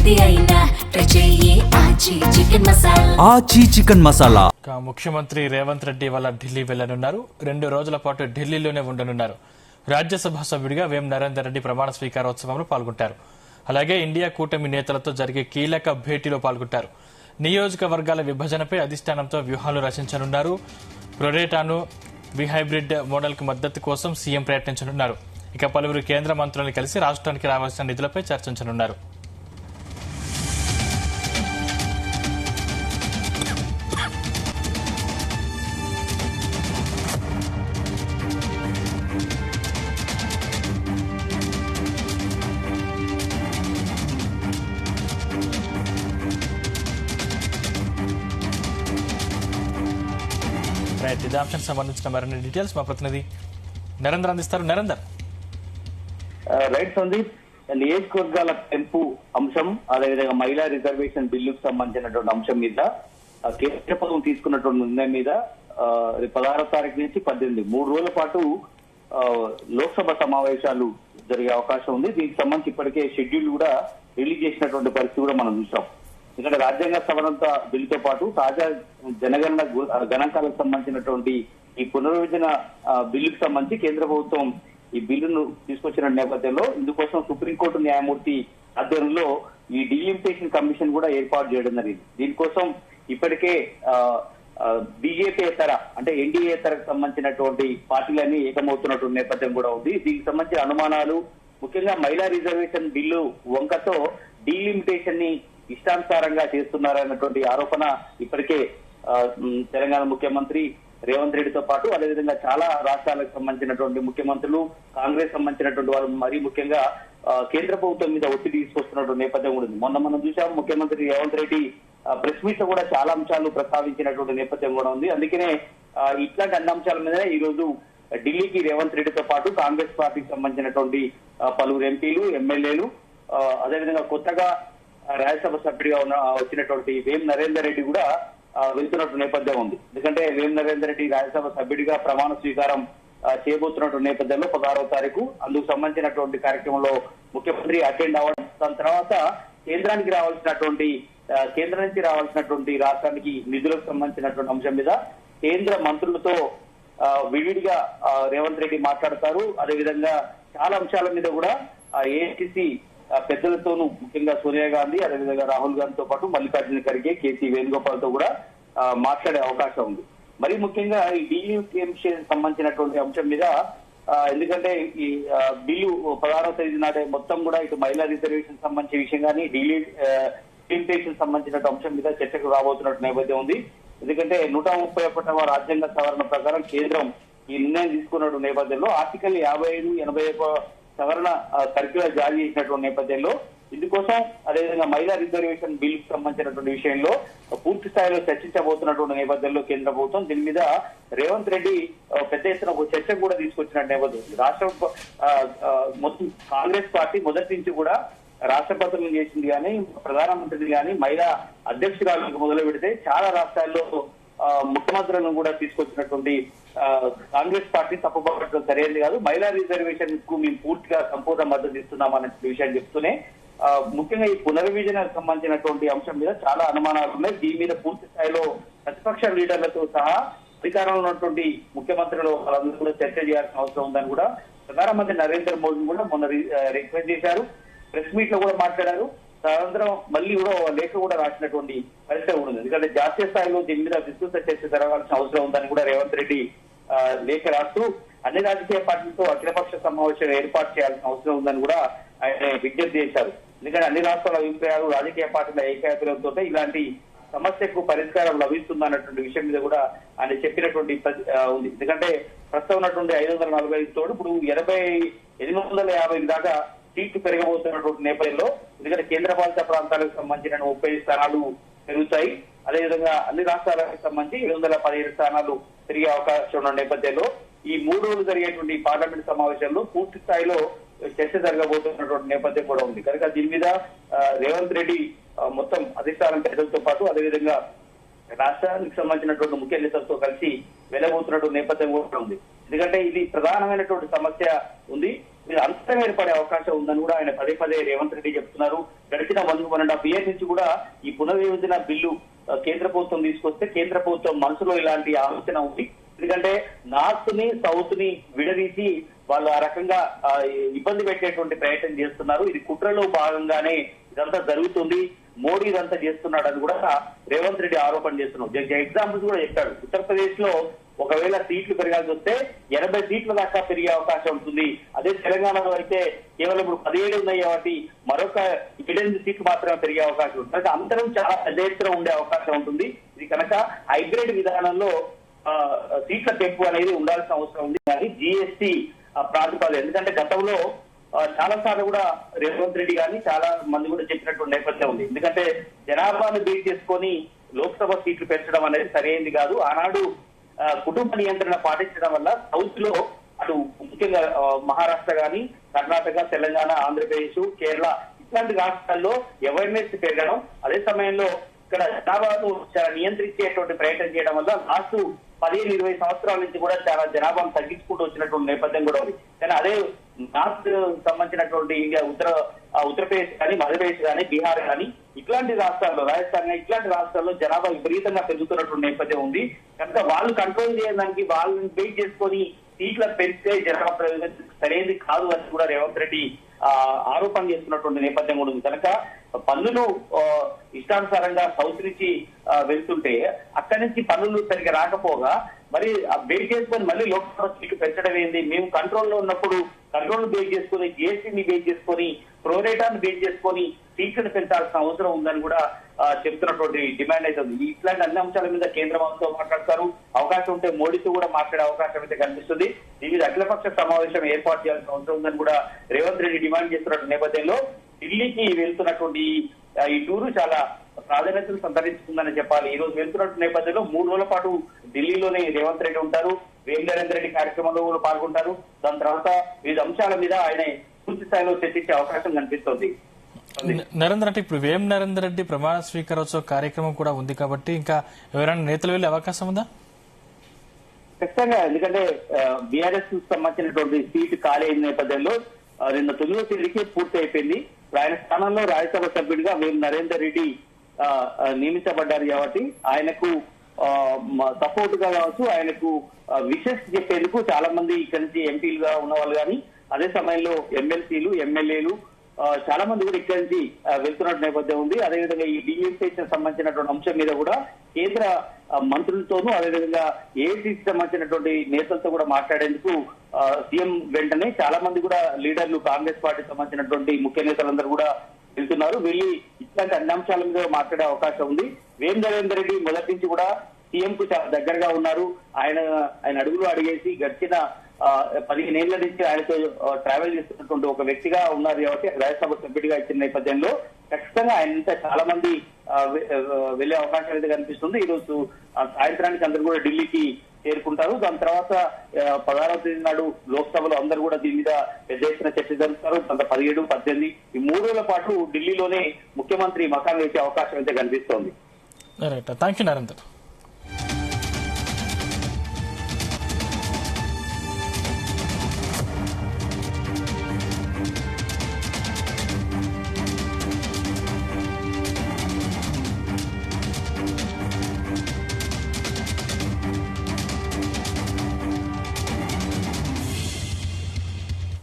ఆచి చికెన్ మసాలా. ముఖ్యమంత్రి రేవంత్ రెడ్డి వాళ్ళ ఢిల్లీ వెళ్లనున్నారు. 2 రోజుల పాటు ఢిల్లీలోనే ఉండనున్నారు. రాజ్యసభ సభ్యుడిగా వేం నరేందర్ రెడ్డి ప్రమాణ స్వీకారోత్సవంలో పాల్గొంటారు. అలాగే ఇండియా కూటమి నేతలతో జరిగే కీలక భేటీలో పాల్గొంటారు. నియోజకవర్గాల విభజనపై అధిష్టానంతో వ్యూహాలు రచించనున్నారు. ప్రొరేటాను విహైబ్రిడ్ మోడల్ కు మద్దతు కోసం సీఎం ప్రయత్నించనున్నారు. ఇక పలువురు కేంద్ర మంత్రులను కలిసి రాష్ట్రానికి రావాల్సిన నిధులపై చర్చించనున్నారు. ఇదే అంశానికి సంబంధించిన మరిన్ని డీటెయిల్స్ మా ప్రతినిధి నరేందర్ అందిస్తారు. నరేందర్. రైట్ సందీప్, నియోజకవర్గాల పెంపు అంశం అదేవిధంగా మహిళా రిజర్వేషన్ బిల్లుకు సంబంధించినటువంటి అంశం మీద కేంద్ర ప్రభుత్వం తీసుకున్నటువంటి నిర్ణయం మీద 16వ తారీఖు నుంచి 18 3 రోజుల పాటు లోక్సభ సమావేశాలు జరిగే అవకాశం ఉంది. దీనికి సంబంధించి ఇప్పటికే షెడ్యూల్ కూడా రిలీజ్ చేసినటువంటి పరిస్థితి కూడా మనం చూసాం. ఇక్కడ రాజ్యాంగ సవరణ బిల్లుతో పాటు తాజా జనగణన గణాంకాలకు సంబంధించినటువంటి ఈ పునర్విభజన బిల్లుకు సంబంధించి కేంద్ర ప్రభుత్వం ఈ బిల్లును తీసుకొచ్చిన నేపథ్యంలో ఇందుకోసం సుప్రీంకోర్టు న్యాయమూర్తి ఆధ్వర్యంలో ఈ డీలిమిటేషన్ కమిషన్ కూడా ఏర్పాటు చేయడం జరిగింది. దీనికోసం ఇప్పటికే బీజేపీ ఇతర అంటే ఎన్డీఏ ఇతరకు సంబంధించినటువంటి పార్టీలన్నీ ఏకమవుతున్నటువంటి నేపథ్యం కూడా ఉంది. దీనికి సంబంధించిన అనుమానాలు ముఖ్యంగా మహిళా రిజర్వేషన్ బిల్లు వంకతో డీలిమిటేషన్ ని ఇష్టానుసారంగా చేస్తున్నారన్నటువంటి ఆరోపణ ఇప్పటికే తెలంగాణ ముఖ్యమంత్రి రేవంత్ రెడ్డితో పాటు అదేవిధంగా చాలా రాష్ట్రాలకు సంబంధించినటువంటి ముఖ్యమంత్రులు, కాంగ్రెస్ సంబంధించినటువంటి వారు మరీ ముఖ్యంగా కేంద్ర ప్రభుత్వం మీద ఒత్తిడి తీసుకొస్తున్నటువంటి నేపథ్యం కూడా ఉంది. మొన్న మనం చూసాం ముఖ్యమంత్రి రేవంత్ రెడ్డి ప్రెస్ మీట్ లో కూడా చాలా అంశాలు ప్రస్తావించినటువంటి నేపథ్యం కూడా ఉంది. అందుకనే ఇట్లాంటి అన్ని అంశాల మీద ఈ రోజు ఢిల్లీకి రేవంత్ రెడ్డితో పాటు కాంగ్రెస్ పార్టీకి సంబంధించినటువంటి పలువురు ఎంపీలు, ఎమ్మెల్యేలు అదేవిధంగా కొత్తగా రాజ్యసభ సభ్యుడిగా వచ్చినటువంటి వేం నరేందర్ రెడ్డి కూడా వెళ్తున్నట్టు నేపథ్యం ఉంది. ఎందుకంటే వేం నరేందర్ రెడ్డి రాజ్యసభ సభ్యుడిగా ప్రమాణ స్వీకారం చేయబోతున్నటువంటి నేపథ్యంలో 16వ తారీఖు అందుకు సంబంధించినటువంటి కార్యక్రమంలో ముఖ్యమంత్రి అటెండ్ అవ్వడం, దాని తర్వాత కేంద్రం నుంచి రావాల్సినటువంటి రాష్ట్రానికి నిధులకు సంబంధించినటువంటి అంశం మీద కేంద్ర మంత్రులతో విడివిడిగా రేవంత్ రెడ్డి మాట్లాడతారు. అదేవిధంగా చాలా అంశాల మీద కూడా ఏఐసిసి పెద్దలతోనూ ముఖ్యంగా సోనియా గాంధీ అదేవిధంగా రాహుల్ గాంధీతో పాటు మల్లికార్జున ఖర్గే, కేసీ వేణుగోపాల్ తో కూడా మాట్లాడే అవకాశం ఉంది. మరి ముఖ్యంగా ఈ డీలిమిటేషన్ సంబంధించినటువంటి అంశం మీద ఎందుకంటే ఈ బిల్లు 16వ తేదీ నాటే మొత్తం కూడా ఇటు మహిళా రిజర్వేషన్ సంబంధించిన విషయం కానీ డీలిమిటేషన్ సంబంధించిన అంశం మీద చర్చకు రాబోతున్నట్టు నేపథ్యం ఉంది. ఎందుకంటే 131వ రాజ్యాంగ సవరణ ప్రకారం కేంద్రం ఈ నిర్ణయం తీసుకున్న నేపథ్యంలో ఆర్టికల్ 55, 81 సవరణ సర్క్యులర్ జారీ చేసినటువంటి నేపథ్యంలో ఇందుకోసం అదేవిధంగా మహిళా రిజర్వేషన్ బిల్లుకు సంబంధించినటువంటి విషయంలో పూర్తి స్థాయిలో చర్చించబోతున్నటువంటి నేపథ్యంలో కేంద్ర ప్రభుత్వం దీని మీద రేవంత్ రెడ్డి పెద్ద ఎత్తున ఒక చర్చ కూడా తీసుకొచ్చిన నేపథ్యం. రాష్ట్ర మొత్తం కాంగ్రెస్ పార్టీ మొదటి నుంచి కూడా రాష్ట్రపతులను చేసింది కానీ ప్రధానమంత్రిని కానీ మహిళా అధ్యక్షురాలకు మొదలు పెడితే చాలా రాష్ట్రాల్లో ముఖ్యమంత్రులను కూడా తీసుకొచ్చినటువంటి కాంగ్రెస్ పార్టీ తప్పుపట్టడం సరైనది కాదు. మహిళా రిజర్వేషన్ కు మేము పూర్తిగా సంపూర్ణ మద్దతు ఇస్తున్నామనే విషయాన్ని చెప్తూనే ముఖ్యంగా ఈ పునర్విభజనకు సంబంధించినటువంటి అంశం మీద చాలా అనుమానాలు ఉన్నాయి. దీని మీద పూర్తి స్థాయిలో ప్రతిపక్ష లీడర్లతో సహా అధికారంలో ఉన్నటువంటి ముఖ్యమంత్రులు వాళ్ళందరూ కూడా చర్చ చేయాల్సిన అవసరం ఉందని కూడా ప్రధానమంత్రి నరేంద్ర మోదీ కూడా మొన్న రిక్వెస్ట్ చేశారు. ప్రెస్ మీట్ లో కూడా మాట్లాడారు. తదనంతరం మళ్ళీ కూడా లేఖ కూడా రాసినటువంటి పరిస్థితి ఉంది. ఎందుకంటే జాతీయ స్థాయిలో దీని మీద విస్తృత చర్చ జరగాల్సిన అవసరం ఉందని కూడా రేవంత్ రెడ్డి లేఖ రాస్తూ అన్ని రాజకీయ పార్టీలతో అఖిలపక్ష సమావేశం ఏర్పాటు చేయాల్సిన అవసరం ఉందని కూడా ఆయన విజ్ఞప్తి చేశారు. ఎందుకంటే అన్ని రాష్ట్రాల అభిప్రాయాలు రాజకీయ పార్టీల ఏకాభిప్రాయంతో ఇలాంటి సమస్యకు పరిష్కారం లభిస్తుందన్నటువంటి విషయం మీద కూడా ఆయన చెప్పినటువంటి ఉంది. ఎందుకంటే ప్రస్తుతం ఉన్నటువంటి 545 తోడు ఇప్పుడు 850 దాకా సీట్లు పెరగబోతున్నటువంటి నేపథ్యంలో ఎందుకంటే కేంద్రపాలిత ప్రాంతాలకు సంబంధించిన 30 స్థానాలు పెరుగుతాయి. అదేవిధంగా అన్ని రాష్ట్రాలకు సంబంధించి 717 స్థానాలు పెరిగే అవకాశం ఉన్న నేపథ్యంలో ఈ 3 రోజులు జరిగేటువంటి పార్లమెంట్ సమావేశంలో పూర్తి స్థాయిలో చర్చ జరగబోతున్నటువంటి నేపథ్యం కూడా ఉంది. కనుక దీని మీద రేవంత్ రెడ్డి మొత్తం అధిష్టానం పెద్దలతో పాటు అదేవిధంగా రాష్ట్రానికి సంబంధించినటువంటి ముఖ్య నేతలతో కలిసి వెళ్ళబోతున్నటువంటి నేపథ్యం కూడా ఉంది. ఎందుకంటే ఇది ప్రధానమైనటువంటి సమస్య ఉంది. ఇది అంతరం ఏర్పడే అవకాశం ఉందని కూడా ఆయన పదే పదే రేవంత్ రెడ్డి చెప్తున్నారు. గడిచిన 1.5 years నుంచి కూడా ఈ పునర్విభజన బిల్లు కేంద్ర ప్రభుత్వం తీసుకొస్తే కేంద్ర ప్రభుత్వం మనసులో ఇలాంటి ఆలోచన ఉంది. ఎందుకంటే నార్త్ ని సౌత్ ని విడదీసి వాళ్ళు ఆ రకంగా ఇబ్బంది పెట్టేటువంటి ప్రయత్నం చేస్తున్నారు. ఇది కుట్రలో భాగంగానే ఇదంతా జరుగుతుంది, మోడీ ఇదంతా చేస్తున్నాడని కూడా రేవంత్ రెడ్డి ఆరోపణ చేస్తున్నారు. ఎగ్జాంపుల్స్ కూడా చెప్పాడు. ఉత్తరప్రదేశ్ లో ఒకవేళ సీట్లు పెరగాల్సి వస్తే 80 సీట్ల దాకా పెరిగే అవకాశం ఉంటుంది. అదే తెలంగాణలో అయితే కేవలం ఇప్పుడు 17 ఉన్నాయి కాబట్టి మరొక 8 సీట్లు మాత్రమే పెరిగే అవకాశం ఉంటుంది. కనుక అంతరం చాలా పెద్ద ఎత్తున ఉండే అవకాశం ఉంటుంది. ఇది కనుక హైబ్రిడ్ విధానంలో సీట్ల పెంపు అనేది ఉండాల్సిన అవసరం ఉంది. కానీ జిఎస్టీ ప్రాతిపదిక, ఎందుకంటే గతంలో చాలా సార్లు కూడా రేవంత్ రెడ్డి గారిని చాలా మంది కూడా చెప్పినటువంటి నేపథ్యం ఉంది. ఎందుకంటే జనాభాను బీట్ చేసుకొని లోక్సభ సీట్లు పెంచడం అనేది సరైనది కాదు. ఆనాడు కుటుంబ నియంత్రణ పాటించడం వల్ల సౌత్ లో అటు ముఖ్యంగా మహారాష్ట్ర గాని, కర్ణాటక, తెలంగాణ, ఆంధ్రప్రదేశ్, కేరళ ఇట్లాంటి రాష్ట్రాల్లో అవేర్నెస్ పెరగడం, అదే సమయంలో ఇక్కడ జనాభాను నియంత్రించేటువంటి ప్రయత్నం చేయడం వల్ల లాస్ట్ 15-20 సంవత్సరాల నుంచి కూడా చాలా జనాభాను తగ్గించుకుంటూ వచ్చినటువంటి నేపథ్యం కూడా ఉంది. కానీ అదే నార్త్ సంబంధించినటువంటి ఇండియా ఉత్తరప్రదేశ్ కానీ, మధ్యప్రదేశ్ కానీ, బీహార్ కానీ ఇట్లాంటి రాష్ట్రాల్లో, రాజస్థాన్ ఇట్లాంటి రాష్ట్రాల్లో జనాభా విపరీతంగా పెరుగుతున్నటువంటి నేపథ్యం ఉంది. కనుక వాళ్ళు కంట్రోల్ చేయడానికి వాళ్ళని వెయిట్ చేసుకొని సీట్ల పెంచితే జనాభా సరైనది కాదు అని కూడా రేవంత్ రెడ్డి ఆరోపణ చేస్తున్నటువంటి నేపథ్యం కూడా ఉంది. కనుక పన్నులు ఇష్టానుసారంగా సౌత్ నుంచి వెళ్తుంటే అక్కడి నుంచి పన్నులు సరిగ్గా రాకపోగా మరి వెయిట్ చేసుకొని మళ్ళీ లోక్సభ సీట్లు పెంచడం ఏంది? మేము కంట్రోల్లో ఉన్నప్పుడు కంట్రోల్ బేస్ చేసుకుని, జిఎస్టీని బేస్ చేసుకొని, ప్రోరేటాన్ని బేస్ చేసుకొని సీట్లను పెంచాల్సిన అవసరం ఉందని కూడా చెప్తున్నటువంటి డిమాండ్ అయితే ఉంది. ఇట్లాంటి అన్ని అంశాల మీద కేంద్రంతో మాట్లాడతారు. అవకాశం ఉంటే మోడీతో కూడా మాట్లాడే అవకాశం అయితే కనిపిస్తుంది. దీని మీద అఖిలపక్ష సమావేశం ఏర్పాటు చేయాల్సిన అవసరం ఉందని కూడా రేవంత్ రెడ్డి డిమాండ్ చేస్తున్న నేపథ్యంలో ఢిల్లీకి వెళ్తున్నటువంటి ఈ టూరు చాలా ప్రాధాన్యతను సంతరించుకుందని చెప్పాలి. ఈ రోజు వెళ్తున్నటువంటి నేపథ్యంలో 3 రోజుల పాటు ఢిల్లీలోనే రేవంత్ రెడ్డి ఉంటారు. వేం నరేందర్ రెడ్డి కార్యక్రమంలో కూడా పాల్గొంటారు. దాని తర్వాత వివిధ అంశాల మీద ఆయన పూర్తి స్థాయిలో చర్చించే అవకాశం కనిపిస్తోంది. నరేంద్ర, అంటే ఇప్పుడు వేం నరేందర్ రెడ్డి ప్రమాణ స్వీకారోత్సవ కార్యక్రమం కూడా ఉంది కాబట్టి ఇంకా ఎవరైనా నేతలు వెళ్లే అవకాశం ఉందా? ఖచ్చితంగా. ఎందుకంటే బీఆర్ఎస్ సంబంధించినటువంటి సీటు ఖాళీ అయిన నేపథ్యంలో నిన్న 9వ తేదీకి పూర్తి అయిపోయింది. ఆయన స్థానంలో రాజ్యసభ సభ్యుడిగా వేం నరేందర్ రెడ్డి నియమించబడ్డారు కాబట్టి ఆయనకు సపోర్ట్ గా కావచ్చు, ఆయనకు విషెస్ చెప్పేందుకు చాలా మంది ఇక్కడి నుంచి ఎంపీలుగా ఉన్న వాళ్ళు కానీ, అదే సమయంలో ఎమ్మెల్సీలు, ఎమ్మెల్యేలు చాలా మంది కూడా ఇక్కడి నుంచి వెళ్తున్న నేపథ్యం ఉంది. అదేవిధంగా ఈ డిఎస్పీకి సంబంధించినటువంటి అంశం మీద కూడా కేంద్ర మంత్రులతోనూ, అదేవిధంగా ఏఐసీకి సంబంధించినటువంటి నేతలతో కూడా మాట్లాడేందుకు సీఎం వెంటనే చాలా మంది కూడా లీడర్లు, కాంగ్రెస్ పార్టీకి సంబంధించినటువంటి ముఖ్య నేతలందరూ కూడా వెళ్తున్నారు. వెళ్ళి ఇట్లాంటి అన్ని అంశాల మీద మాట్లాడే అవకాశం ఉంది. వేం నరేందర్ రెడ్డి మొదటి నుంచి కూడా సీఎం కు చాలా దగ్గరగా ఉన్నారు. ఆయన అడుగులు అడిగేసి గడిచిన 15 ఏళ్ల నుంచి ఆయనతో ట్రావెల్ చేస్తున్నటువంటి ఒక వ్యక్తిగా ఉన్నారు కాబట్టి రాజ్యసభ సభ్యుడిగా ఇచ్చిన నేపథ్యంలో ఖచ్చితంగా ఆయన చాలా మంది వెళ్లే అవకాశం అయితే కనిపిస్తుంది. ఈ రోజు సాయంత్రానికి అందరూ కూడా ఢిల్లీకి చేరుకుంటారు. దాని తర్వాత 16వ తేదీ నాడు లోక్సభలో అందరూ కూడా దీని మీద పెద్ద ఎత్తున చర్చ జరుపుతారు. 17, 18 ఈ 3 రోజుల పాటు ఢిల్లీలోనే ముఖ్యమంత్రి మకాం వేసే అవకాశం అయితే కనిపిస్తోంది. Thank you Narender.